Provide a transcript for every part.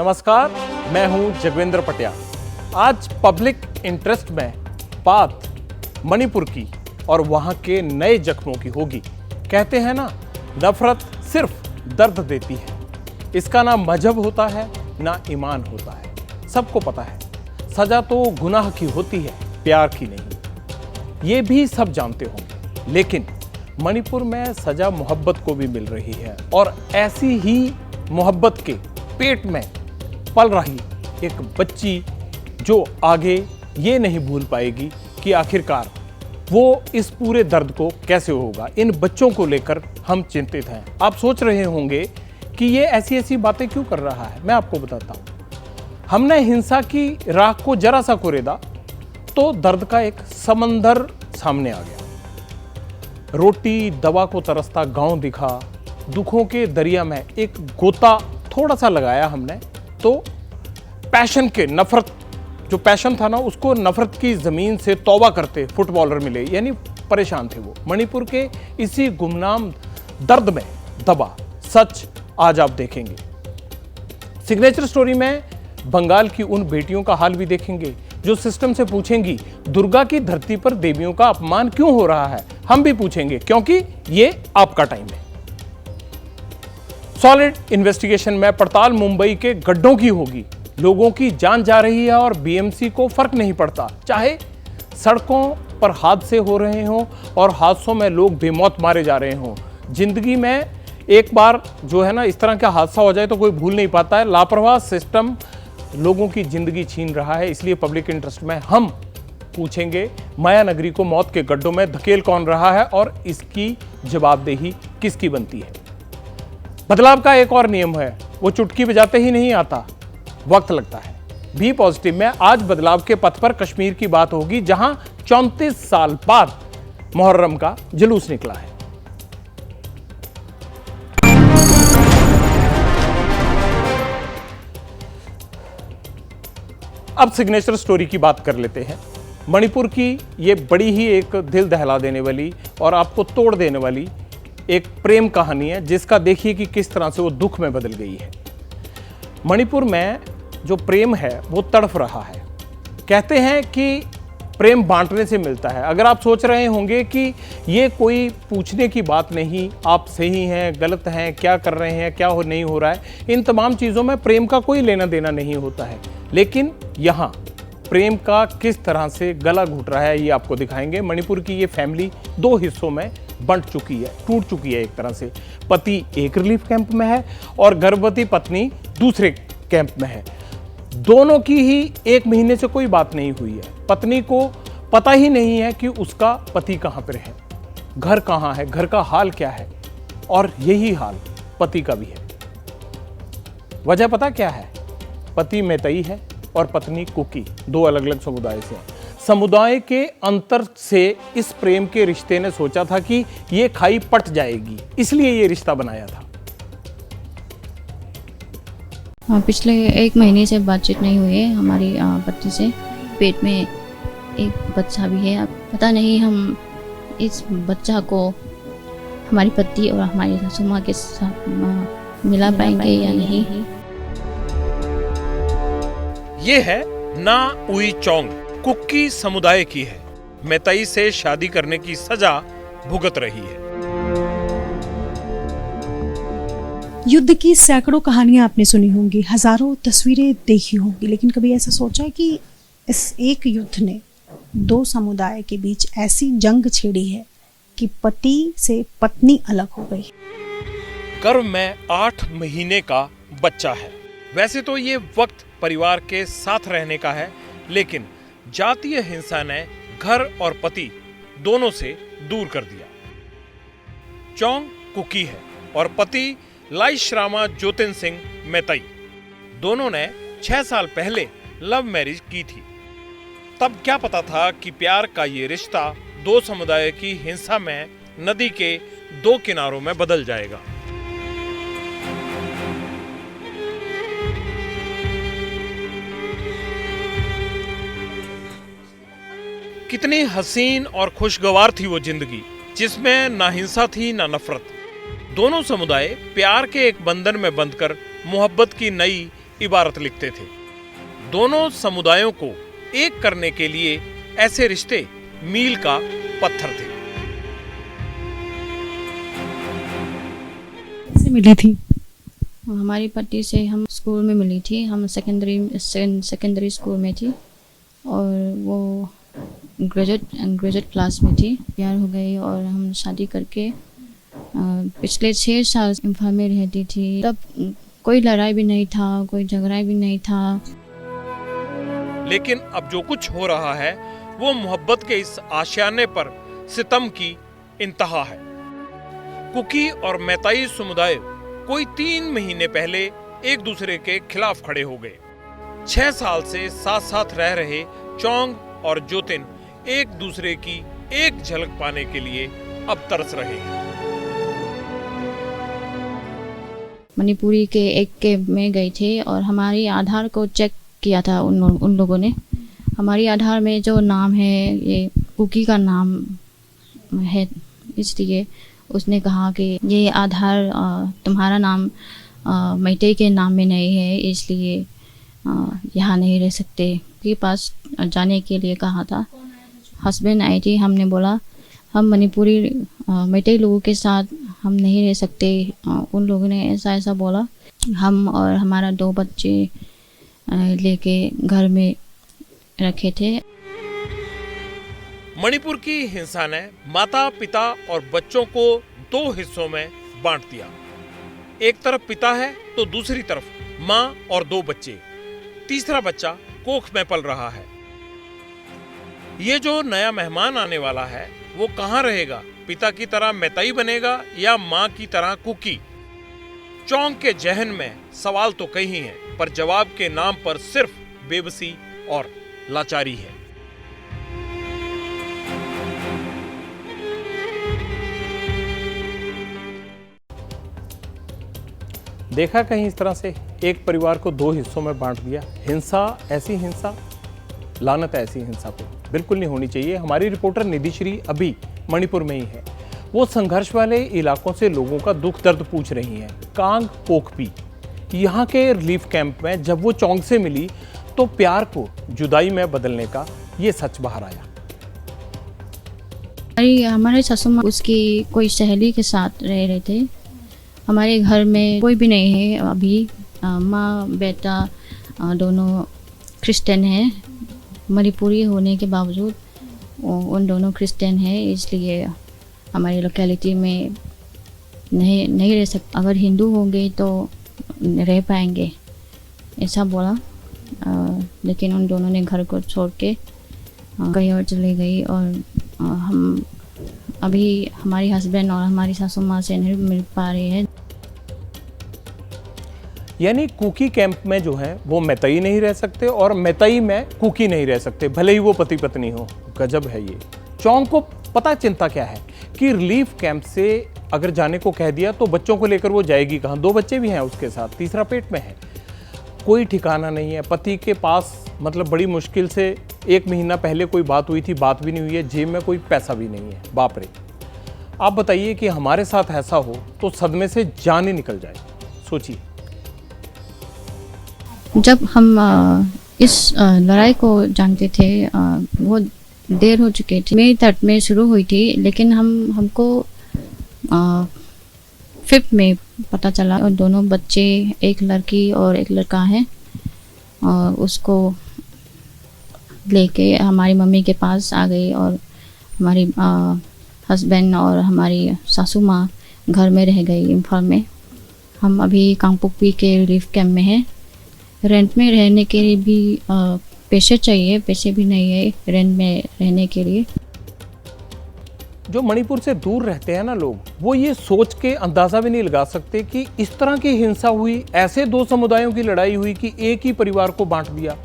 नमस्कार, मैं हूं जगविंद्र पटियाल। आज पब्लिक इंटरेस्ट में बात मणिपुर की और वहां के नए जख्मों की होगी। कहते हैं ना, नफरत सिर्फ दर्द देती है। इसका ना मजहब होता है ना ईमान होता है। सबको पता है सजा तो गुनाह की होती है, प्यार की नहीं। ये भी सब जानते होंगे, लेकिन मणिपुर में सजा मोहब्बत को भी मिल रही है और ऐसी ही मोहब्बत के पेट में पल रही एक बच्ची जो आगे ये नहीं भूल पाएगी कि आखिरकार वो इस पूरे दर्द को कैसे होगा। इन बच्चों को लेकर हम चिंतित हैं। आप सोच रहे होंगे कि ये ऐसी ऐसी बातें क्यों कर रहा है। मैं आपको बताता हूँ। हमने हिंसा की राख को जरा सा कुरेदा तो दर्द का एक समंदर सामने आ गया। रोटी दवा को तरसता गांव दिखा। दुखों के दरिया में एक गोता थोड़ा सा लगाया हमने तो पैशन के नफरत, जो पैशन था ना, उसको नफरत की जमीन से तौबा करते फुटबॉलर मिले, यानी परेशान थे वो। मणिपुर के इसी गुमनाम दर्द में दबा सच आज आप देखेंगे। सिग्नेचर स्टोरी में बंगाल की उन बेटियों का हाल भी देखेंगे जो सिस्टम से पूछेंगी दुर्गा की धरती पर देवियों का अपमान क्यों हो रहा है। हम भी पूछेंगे क्योंकि ये आपका टाइम है। सॉलिड इन्वेस्टिगेशन में पड़ताल मुंबई के गड्ढों की होगी। लोगों की जान जा रही है और बीएमसी को फर्क नहीं पड़ता, चाहे सड़कों पर हादसे हो रहे हों और हादसों में लोग बेमौत मारे जा रहे हों। जिंदगी में एक बार जो है ना, इस तरह का हादसा हो जाए तो कोई भूल नहीं पाता है। लापरवाह सिस्टम लोगों की जिंदगी छीन रहा है। इसलिए पब्लिक इंटरेस्ट में हम पूछेंगे माया नगरी को मौत के गड्ढों में धकेल कौन रहा है और इसकी जवाबदेही किसकी बनती है। बदलाव का एक और नियम है, वो चुटकी बजाते ही नहीं आता, वक्त लगता है। बी पॉजिटिव में आज बदलाव के पथ पर कश्मीर की बात होगी, जहां 34 साल बाद मुहर्रम का जुलूस निकला है। अब सिग्नेचर स्टोरी की बात कर लेते हैं। मणिपुर की ये बड़ी ही एक दिल दहला देने वाली और आपको तोड़ देने वाली एक प्रेम कहानी है, जिसका देखिए कि किस तरह से वो दुख में बदल गई है। मणिपुर में जो प्रेम है वो तड़फ रहा है। कहते हैं कि प्रेम बांटने से मिलता है। अगर आप सोच रहे होंगे कि ये कोई पूछने की बात नहीं, आप सही हैं गलत हैं, क्या कर रहे हैं, क्या हो नहीं हो रहा है, इन तमाम चीज़ों में प्रेम का कोई लेना देना नहीं होता है। लेकिन यहाँ प्रेम का किस तरह से गला घुट रहा है ये आपको दिखाएंगे। मणिपुर की ये फैमिली दो हिस्सों में बंट चुकी है, टूट चुकी है एक तरह से। पति एक रिलीफ कैंप में है और गर्भवती पत्नी दूसरे कैंप में है। दोनों की ही 1 महीने से कोई बात नहीं हुई है। पत्नी को पता ही नहीं है कि उसका पति कहाँ पर है, घर कहाँ है, घर का हाल क्या है, और यही हाल पति का भी है। वजह पता क्या है? पति मैतई है और पत्नी कुकी, दो अलग अलग समुदाय से। समुदाय के अंतर से इस प्रेम के रिश्ते ने सोचा था कि ये खाई पट जाएगी, इसलिए ये रिश्ता बनाया था। पिछले 1 महीने से बातचीत नहीं हुई है हमारी पति से। पेट में एक बच्चा भी है। अब पता नहीं हम इस बच्चा को हमारी पति और हमारी सासू माँ के साथ मिला पाएंगे या नहीं। ये है ना उई चोंग, कुकी समुदाय की है। मैतई से शादी करने की सजा भुगत रही है। युद्ध की सैकड़ों कहानियां आपने सुनी होंगी, हजारों तस्वीरें देखी होंगी, लेकिन कभी ऐसा सोचा है कि इस एक युद्ध ने 2 समुदाय के बीच ऐसी जंग छेड़ी है कि पति से पत्नी अलग हो गई। गर्भ में 8 महीने का बच्चा है। वैसे तो ये वक्त परिवार के साथ रहने का है, लेकिन जातीय हिंसा ने घर और पति दोनों से दूर कर दिया। चोंग कुकी है और पति लाइश्रामा जोतिन सिंह मैतई। दोनों ने 6 साल पहले लव मैरिज की थी। तब क्या पता था कि प्यार का ये रिश्ता 2 समुदाय की हिंसा में नदी के 2 किनारों में बदल जाएगा। कितनी हसीन और खुशगवार थी वो जिंदगी, जिसमें ना हिंसा थी ना नफरत। दोनों समुदाय प्यार के एक बंधन में बंधकर मोहब्बत की नई इबारत लिखते थे। दोनों समुदायों को एक करने के लिए ऐसे रिश्ते मील का पत्थर थे। कैसे मिली थी? हमारी पति से हम स्कूल में मिली थी, हम सेकेंडरी स्कूल में थी और वो ग्रेजुएट क्लास में थी। प्यार हो गई और हम शादी करके पिछले 6 साल इम्फाल में रहती थी। तब कोई लड़ाई भी नहीं था, कोई झगड़ा भी नहीं था। लेकिन अब जो कुछ हो रहा है वो मोहब्बत के इस आशियाने पर सितम की इंतहा है। कुकी और मैताई समुदाय कोई 3 महीने पहले एक दूसरे के खिलाफ खड़े हो गए। 6 साल से साथ साथ रह रहे चोंग और जोतिन एक दूसरे की एक झलक पाने के लिए अब तरस रहे हैं। मणिपुरी के एक कैंप में गए थे और हमारी आधार को चेक किया था उन लोगों ने। हमारी आधार में जो नाम है ये कुकी का नाम है, इसलिए उसने कहा कि ये आधार तुम्हारा नाम मैते के नाम में नहीं है, इसलिए यहाँ नहीं रह सकते। के पास जाने के लिए कहा था। हस्बैंड आई थी, हमने बोला हम मणिपुरी मैते लोगों के साथ हम नहीं रह सकते। उन लोगों ने ऐसा बोला। हम और हमारा 2 बच्चे लेके घर में रखे थे। मणिपुर की हिंसा ने माता पिता और बच्चों को 2 हिस्सों में बांट दिया। एक तरफ पिता है तो दूसरी तरफ माँ और 2 बच्चे। तीसरा बच्चा कोख में पल रहा है। ये जो नया मेहमान आने वाला है वो कहाँ रहेगा? पिता की तरह मैताई बनेगा या माँ की तरह कुकी? चोंग के जहन में सवाल तो कई ही हैं, पर जवाब के नाम पर सिर्फ बेबसी और लाचारी है। देखा कहीं इस तरह से एक परिवार को 2 हिस्सों में बांट दिया। हिंसा, ऐसी हिंसा, लानत ऐसी हिंसा को बिल्कुल नहीं होनी चाहिए। हमारी रिपोर्टर निधिश्री अभी मणिपुर में ही है। वो संघर्ष वाले इलाकों से लोगों का दुख दर्द पूछ रही हैं। कांग पोकपी यहाँ के रिलीफ कैंप में जब वो चोंग से मिली तो प्यार को जुदाई में बदलने का ये सच बाहर आया। हमारे सासू माँ उसकी कोई सहेली के साथ रह रहे थे। हमारे घर में कोई भी नहीं है अभी। माँ बेटा दोनों क्रिश्चियन हैं। मणिपुरी होने के बावजूद उन दोनों क्रिश्चियन हैं, इसलिए हमारी लोकेलिटी में नहीं रह सकते। अगर हिंदू होंगे तो रह पाएंगे, ऐसा बोला। लेकिन उन दोनों ने घर को छोड़ के कहीं और चले गई और हम अभी हमारी हस्बैंड और हमारी सासू माँ से नहीं मिल पा रहे हैं। यानी कुकी कैंप में जो है वो मैताई नहीं रह सकते और मैताई में कुकी नहीं रह सकते, भले ही वो पति पत्नी हो। गजब है ये। चोंग को पता चिंता क्या है कि रिलीफ कैंप से अगर जाने को कह दिया तो बच्चों को लेकर वो जाएगी कहाँ? 2 बच्चे भी हैं उसके साथ, तीसरा पेट में है। कोई ठिकाना नहीं है। पति के पास मतलब बड़ी मुश्किल से 1 महीना पहले कोई बात हुई थी, बात भी नहीं हुई है। जेब में कोई पैसा भी नहीं है। बाप रे, आप बताइए कि हमारे साथ ऐसा हो तो सदमे से जान ही निकल जाए। सोचिए। जब हम इस लड़ाई को जानते थे वो देर हो चुके थे। मई 3 में शुरू हुई थी, लेकिन हमको 5 में पता चला। और दोनों बच्चे, एक लड़की और एक लड़का है, और उसको लेके हमारी मम्मी के पास आ गई और हमारी हस्बैंड और हमारी सासू माँ घर में रह गई इम्फाल में। हम अभी कांगपोकपी के रिलीफ कैंप में हैं। रेंट में रहने के लिए भी पैसे चाहिए, पैसे भी नहीं है रेंट में रहने के लिए। जो मणिपुर से दूर रहते हैं ना लोग, वो ये सोच के अंदाजा भी नहीं लगा सकते कि इस तरह की हिंसा हुई, ऐसे 2 समुदायों की लड़ाई हुई कि एक ही परिवार को बांट दिया।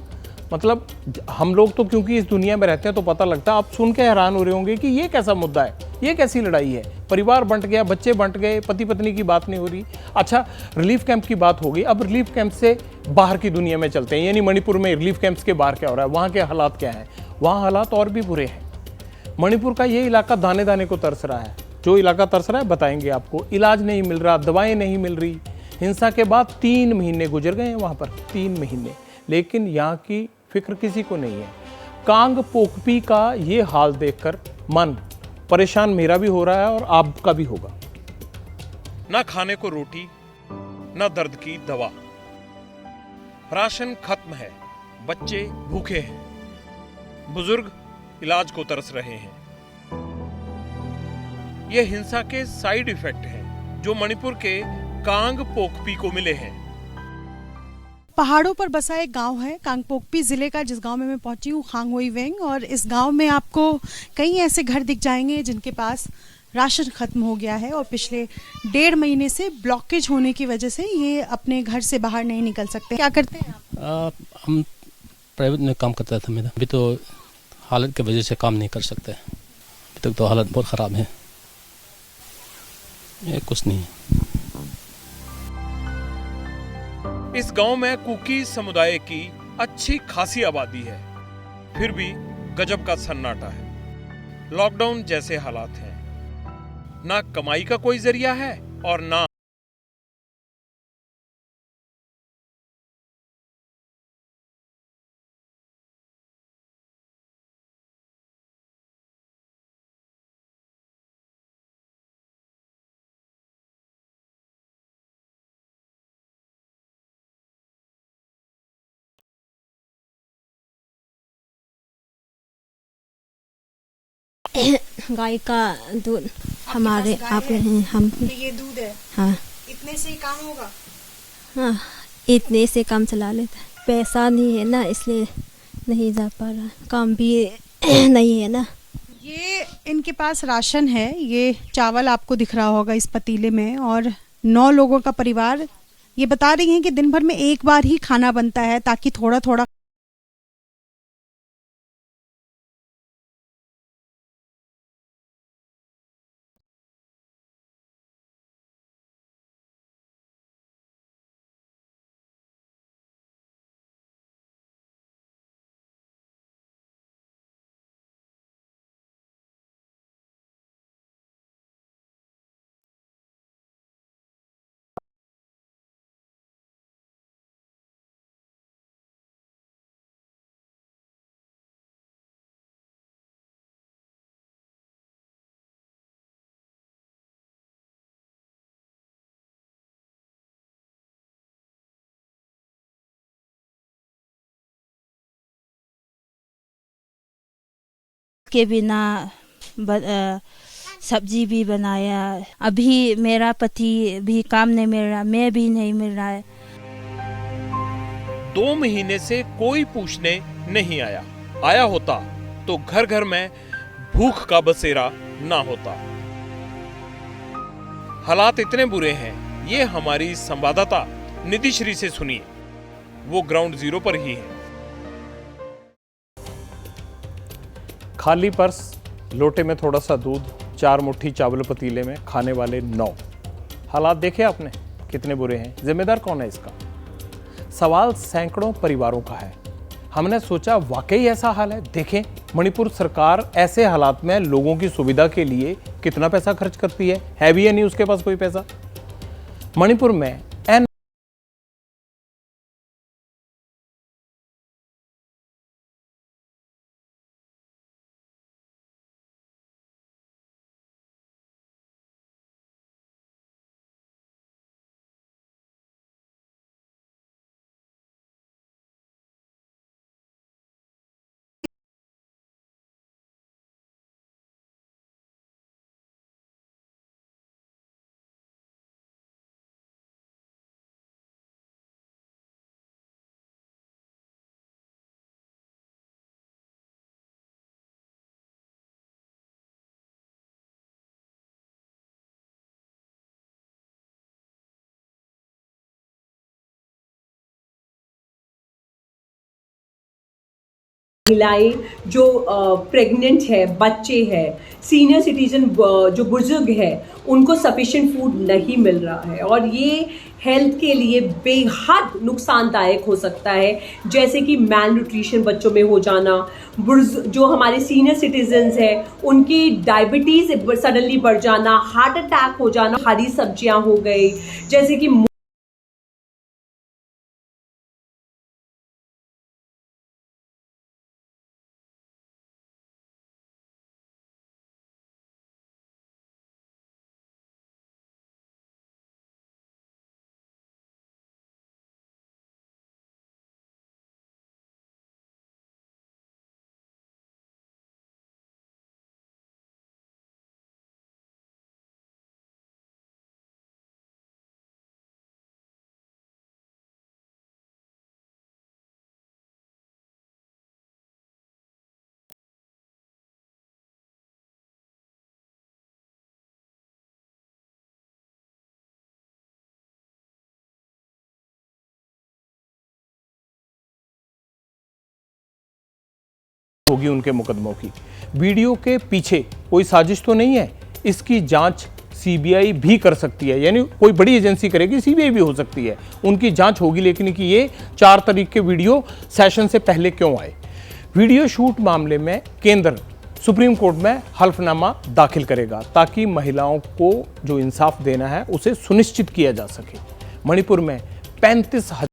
मतलब हम लोग तो क्योंकि इस दुनिया में रहते हैं तो पता लगता है। आप सुन के हैरान हो रहे होंगे कि ये कैसा मुद्दा है, ये कैसी लड़ाई है। परिवार बंट गया, बच्चे बंट गए, पति पत्नी की बात नहीं हो रही। अच्छा, रिलीफ कैंप की बात हो गई। अब रिलीफ कैंप से बाहर की दुनिया में चलते हैं, यानी मणिपुर में रिलीफ कैंप्स के बाहर क्या हो रहा है, वहाँ के हालात क्या हैं। वहाँ हालात और भी बुरे हैं। मणिपुर का ये इलाका दाने दाने को तरस रहा है। जो इलाका तरस रहा है बताएंगे आपको। इलाज नहीं मिल रहा, दवाएं नहीं मिल रही, हिंसा के बाद 3 महीने गुजर गए हैं वहाँ पर, 3 महीने, लेकिन यहाँ की फिक्र किसी को नहीं है। कांग पोकपी का ये हाल देखकर मन परेशान मेरा भी हो रहा है और आपका भी होगा। ना खाने को रोटी, ना दर्द की दवा, राशन खत्म है, बच्चे भूखे हैं, बुजुर्ग इलाज को तरस रहे हैं। ये हिंसा के साइड इफेक्ट हैं जो मणिपुर के कांग पोकपी को मिले हैं। पहाड़ों पर बसा एक गांव है कांगपोकपी जिले का, जिस गांव में मैं पहुंची हूँ, खांगहोई-वेंग। और इस गांव में आपको कई ऐसे घर दिख जाएंगे जिनके पास राशन खत्म हो गया है और पिछले 1.5 महीने से ब्लॉकेज होने की वजह से ये अपने घर से बाहर नहीं निकल सकते। क्या करते हैं आप? हम प्राइवेट में काम करता था मेरा, अभी तो हालत की वजह से काम नहीं कर सकते। अभी तक तो हालत बहुत ख़राब है, ये कुछ नहीं है। इस गांव में कुकी समुदाय की अच्छी खासी आबादी है, फिर भी गजब का सन्नाटा है। लॉकडाउन जैसे हालात हैं, ना कमाई का कोई जरिया है और ना गाय का दूध हमारे आप हम ये दूध है, हाँ इतने से ही काम होगा? हाँ इतने से काम चला लेता है। पैसा नहीं है ना, इसलिए नहीं जा पा रहा, काम भी नहीं है ना। ये इनके पास राशन है, ये चावल आपको दिख रहा होगा इस पतीले में, और 9 लोगों का परिवार। ये बता रही हैं कि दिन भर में एक बार ही खाना बनता है ताकि थोड़ा थोड़ा के बिना सब्जी भी बनाया। अभी मेरा पति भी काम नहीं मिल रहा, मैं भी नहीं मिल रहा है। 2 महीने से कोई पूछने नहीं आया, आया होता तो घर घर में भूख का बसेरा ना होता। हालात इतने बुरे हैं, ये हमारी संवाददाता निधि श्री से सुनिए, वो ग्राउंड जीरो पर ही है। खाली पर्स, लोटे में थोड़ा सा दूध, 4 मुट्ठी चावल पतीले में, खाने वाले 9। हालात देखे आपने कितने बुरे हैं। जिम्मेदार कौन है इसका? सवाल सैकड़ों परिवारों का है। हमने सोचा वाकई ऐसा हाल है। देखें मणिपुर सरकार ऐसे हालात में लोगों की सुविधा के लिए कितना पैसा खर्च करती है भी या नहीं उसके पास कोई पैसा। मणिपुर में महिलाएं जो प्रेग्नेंट है, बच्चे हैं, सीनियर सिटीजन जो बुजुर्ग है, उनको सफिशिएंट फूड नहीं मिल रहा है और ये हेल्थ के लिए बेहद नुकसानदायक हो सकता है, जैसे कि मैल न्यूट्रिशन बच्चों में हो जाना, जो हमारे सीनियर सिटीजन्स हैं उनकी डायबिटीज सडनली बढ़ जाना, हार्ट अटैक हो जाना, हरी सब्जियां हो गई जैसे कि होगी उनके मुकदमों की। वीडियो के पीछे कोई साजिश तो नहीं है, इसकी जांच सीबीआई भी कर सकती है, यानी कोई बड़ी एजेंसी करेगी, सीबीआई भी हो सकती है, उनकी जांच होगी। लेकिन कि ये 4 तारीख के वीडियो सेशन से पहले क्यों आए? वीडियो शूट मामले में केंद्र सुप्रीम कोर्ट में हल्फनामा दाखिल करेगा ताकि महिलाओं को जो इंसाफ देना है उसे सुनिश्चित किया जा सके। मणिपुर में 35,000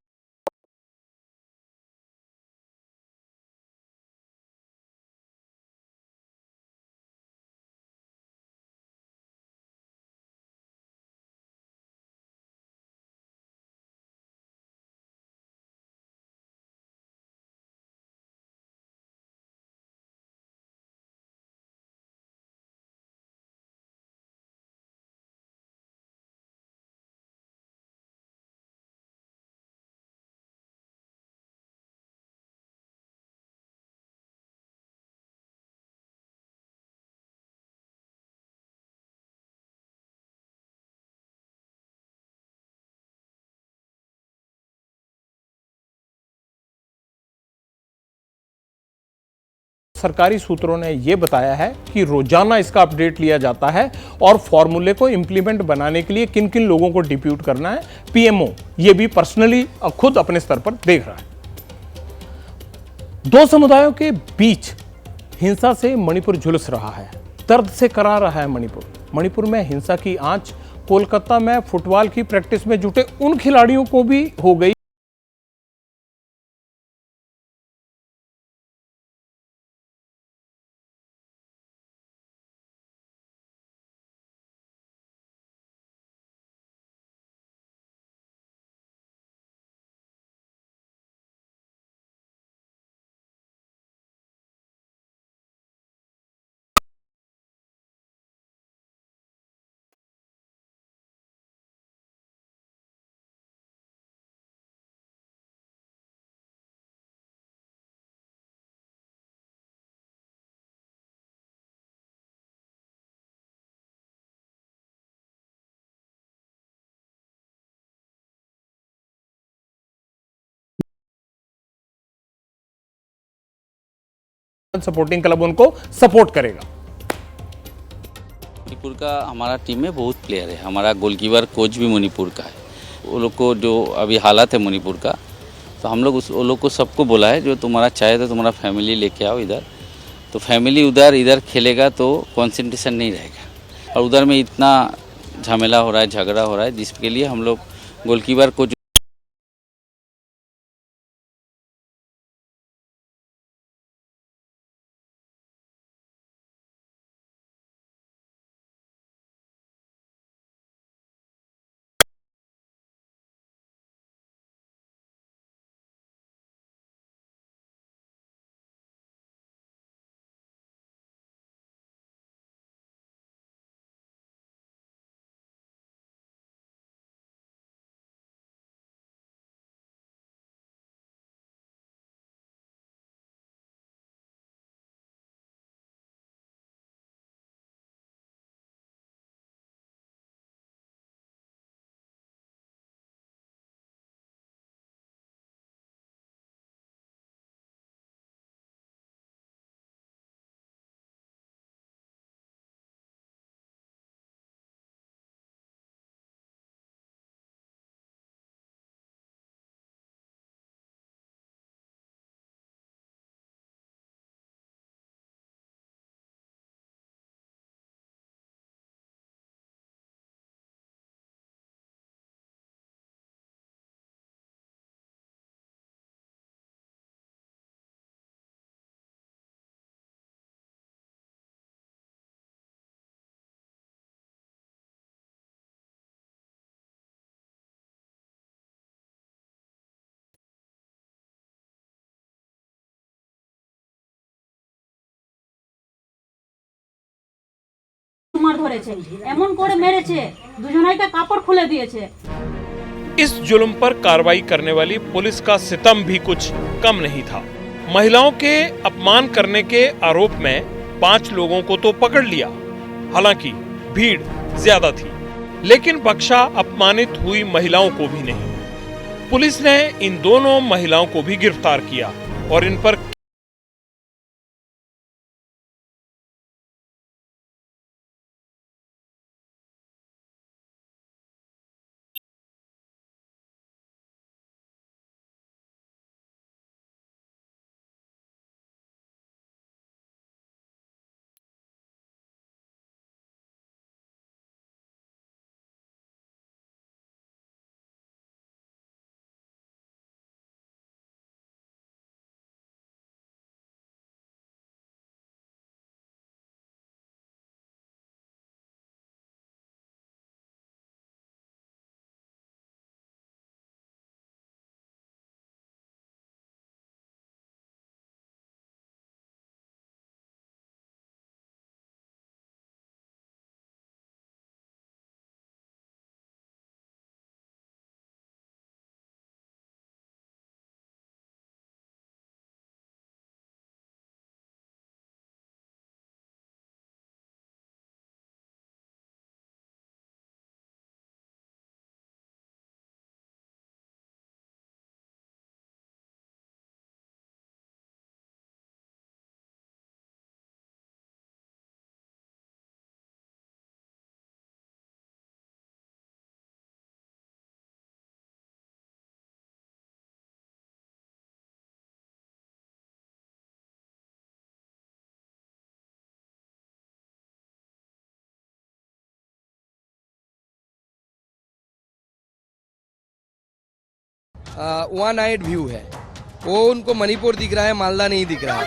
सरकारी सूत्रों ने यह बताया है कि रोजाना इसका अपडेट लिया जाता है और फॉर्मूले को इंप्लीमेंट बनाने के लिए किन किन लोगों को डिप्यूट करना है, पीएमओ ये भी पर्सनली खुद अपने स्तर पर देख रहा है। दो समुदायों के बीच हिंसा से मणिपुर झुलस रहा है, दर्द से करा रहा है मणिपुर में हिंसा की आंच कोलकाता में फुटबॉल की प्रैक्टिस में जुटे उन खिलाड़ियों को भी हो गई सपोर्टिंग क्लब उनको सपोर्ट करेगा। मणिपुर का हमारा टीम में बहुत प्लेयर है, हमारा गोलकीपर कोच भी मणिपुर का है। वो लोग को जो अभी हालात है मणिपुर का, तो हम लोग वो लोग को सबको बोला है जो तुम्हारा चाहे तो तुम्हारा फैमिली लेके आओ इधर, तो फैमिली इधर खेलेगा तो कंसंट्रेशन नहीं रहेगा। और उधर में इतना झमेला हो रहा है, झगड़ा हो रहा है, जिसके लिए हम लोग गोलकीपर कोच মার ধরেছে, এমন করে মেরেছে দুজনাইকে কাপড় খুলে দিয়েছে। इस जुल्म पर कार्रवाई करने वाली पुलिस का सितम भी कुछ कम नहीं था। महिलाओं के अपमान करने के आरोप में 5 लोगों को तो पकड़ लिया, हालांकि भीड़ ज्यादा थी, लेकिन बख्शा अपमानित हुई महिलाओं को भी नहीं। पुलिस ने इन दोनों महिलाओं को भी गिरफ्तार किया और इन पर वन नाइट व्यू है, वो उनको मणिपुर दिख रहा है, मालदा नहीं दिख रहा है।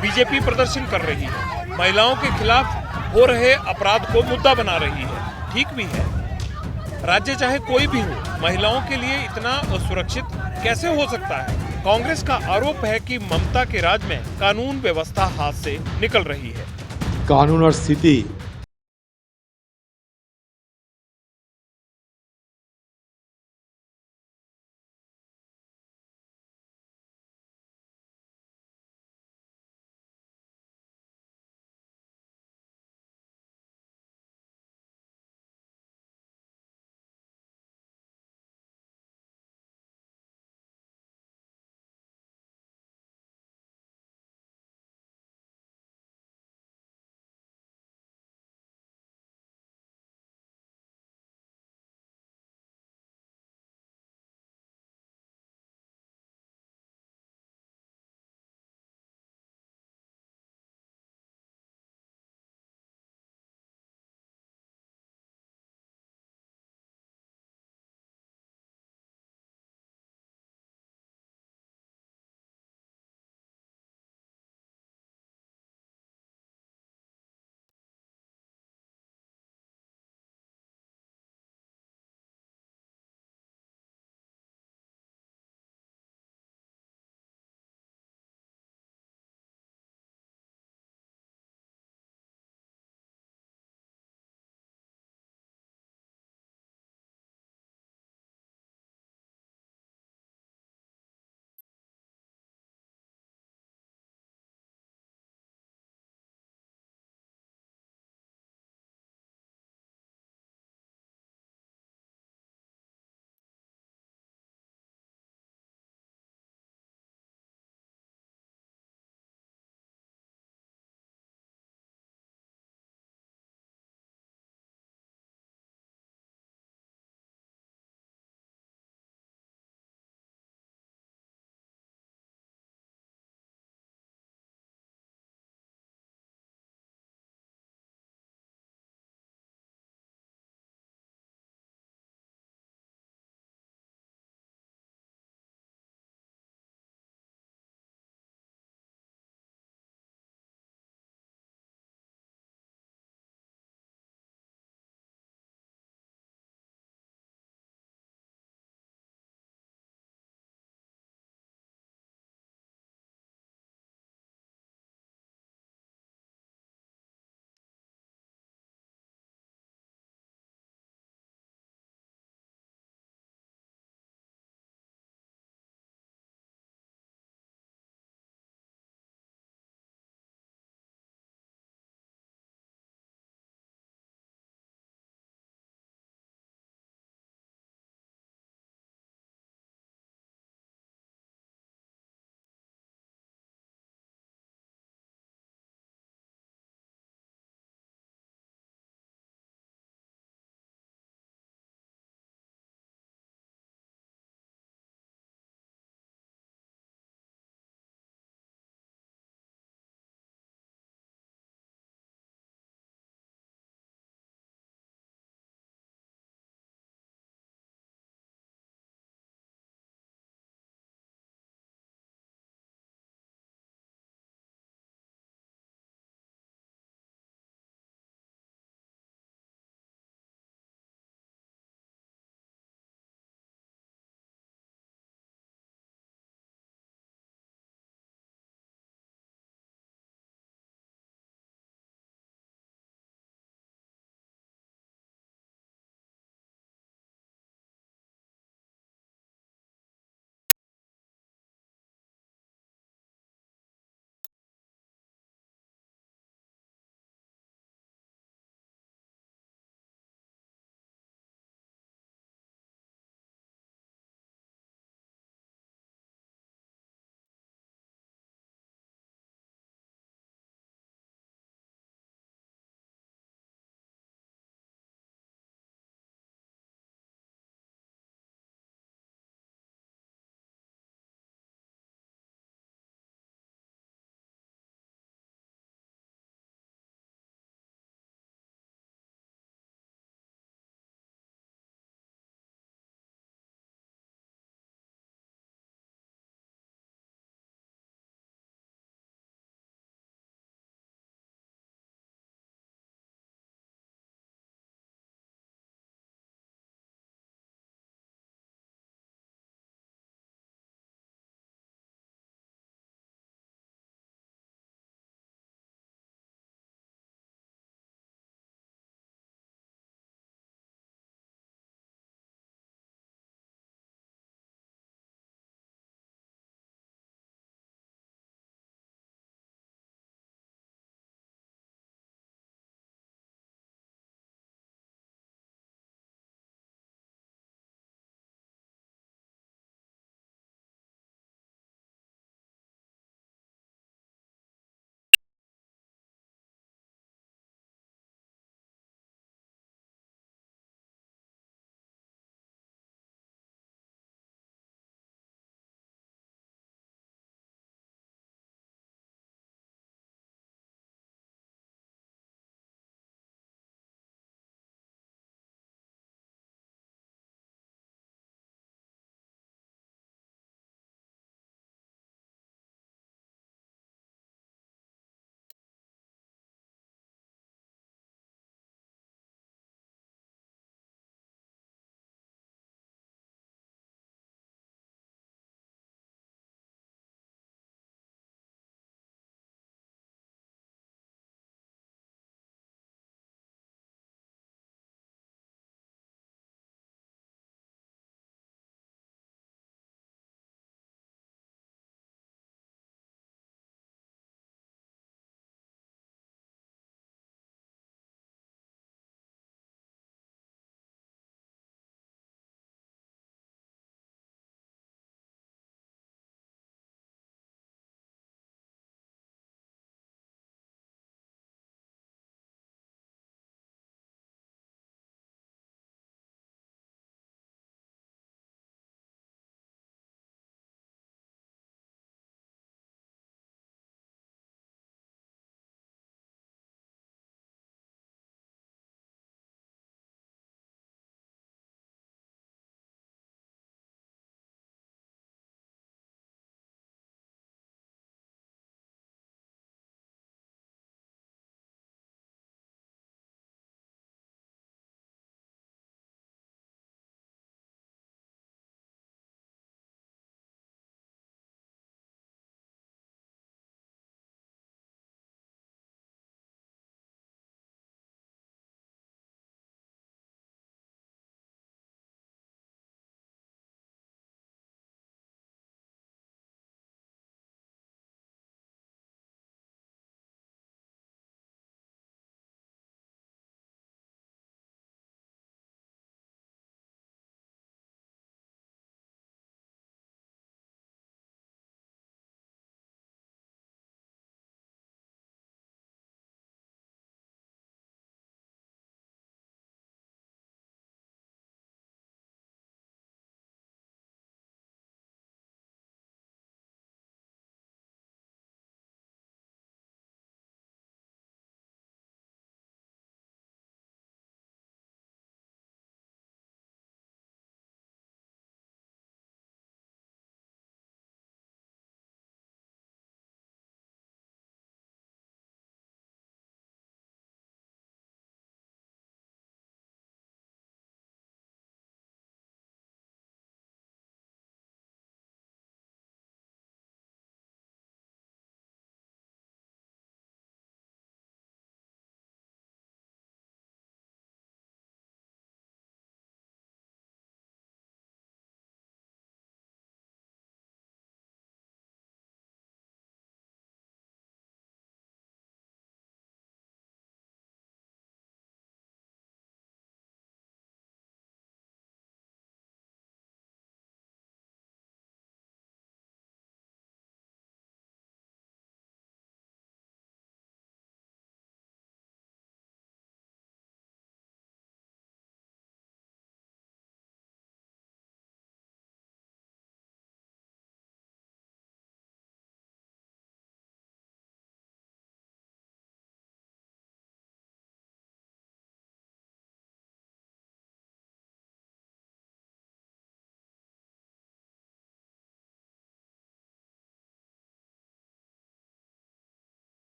बीजेपी प्रदर्शन कर रही है, महिलाओं के खिलाफ हो रहे अपराध को मुद्दा बना रही है। ठीक भी है, राज्य चाहे कोई भी हो, महिलाओं के लिए इतना असुरक्षित कैसे हो सकता है? कांग्रेस का आरोप है कि ममता के राज में कानून व्यवस्था हाथ से निकल रही है। कानून और स्थिति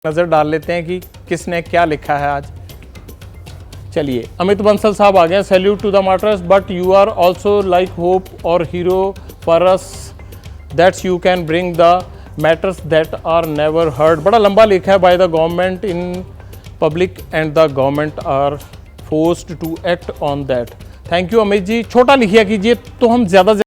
नज़र डाल लेते हैं कि किसने क्या लिखा है आज। चलिए, अमित बंसल साहब आ गए। Salute to the martyrs, but you are also like hope और hero for us, that's you can bring the matters that are never heard. बड़ा लंबा लिखा है। By the government in public and the government are forced to act on that. Thank you Amit ji. छोटा लिखिया कीजिए तो हम ज़्यादा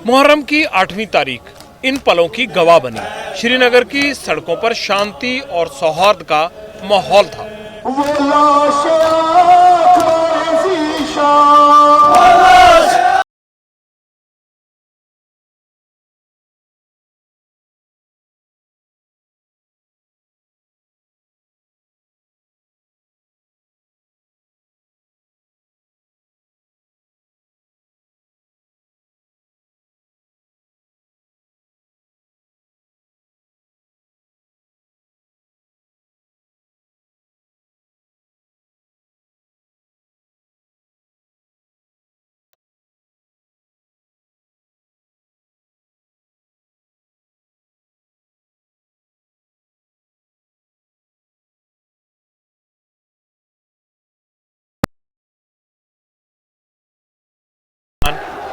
मुहर्रम की 8वीं तारीख इन पलों की गवाह बनी। श्रीनगर की सड़कों पर शांति और सौहार्द का माहौल था।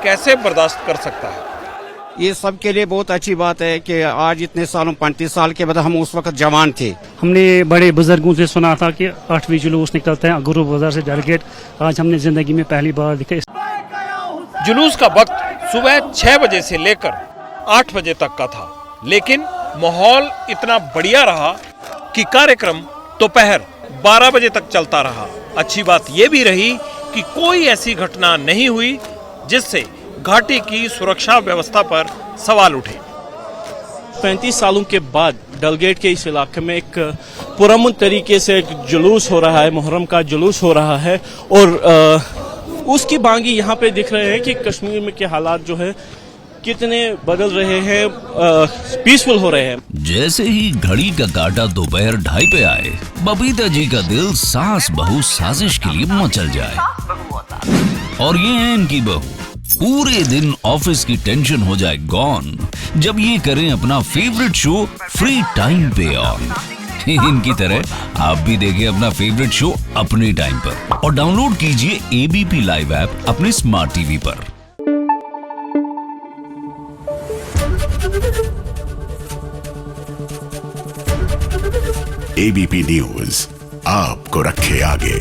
कैसे बर्दाश्त कर सकता है? ये सब के लिए बहुत अच्छी बात है कि आज इतने सालों 35 साल के बाद हम उस वक्त जवान थे। हमने बड़े बुजुर्गों से सुना था कि 8वीं जुलूस निकलते हैं गुरु बाजार से डेलीगेट। आज हमने जिंदगी में पहली बार देखा। जुलूस का वक्त सुबह 6 बजे से लेकर 8 बजे तक का था, लेकिन माहौल इतना बढ़िया रहा कि कार्यक्रम दोपहर 12 बजे तक चलता रहा। अच्छी बात यह भी रही कि कोई ऐसी घटना नहीं हुई जिससे घाटी की सुरक्षा व्यवस्था पर सवाल उठे। 35 सालों के बाद डलगेट के इस इलाके में एक पुरअमन तरीके से एक जुलूस हो रहा है, मुहर्रम का जुलूस हो रहा है और उसकी बांगी यहाँ पे दिख रहे हैं कि कश्मीर में के हालात जो है कितने बदल रहे हैं, पीसफुल हो रहे हैं। जैसे ही घड़ी का काटा दोपहर 2:30 पे आए, बबीता जी का दिल सास बहू साजिश के लिए मचल जाए। और ये है इनकी बहू, पूरे दिन ऑफिस की टेंशन हो जाए गॉन जब ये करें अपना फेवरेट शो फ्री टाइम पे ऑन। इनकी तरह आप भी देखिए अपना फेवरेट शो अपने टाइम पर और डाउनलोड कीजिए एबीपी लाइव ऐप अपने स्मार्ट टीवी पर। एबीपी न्यूज आपको रखे आगे।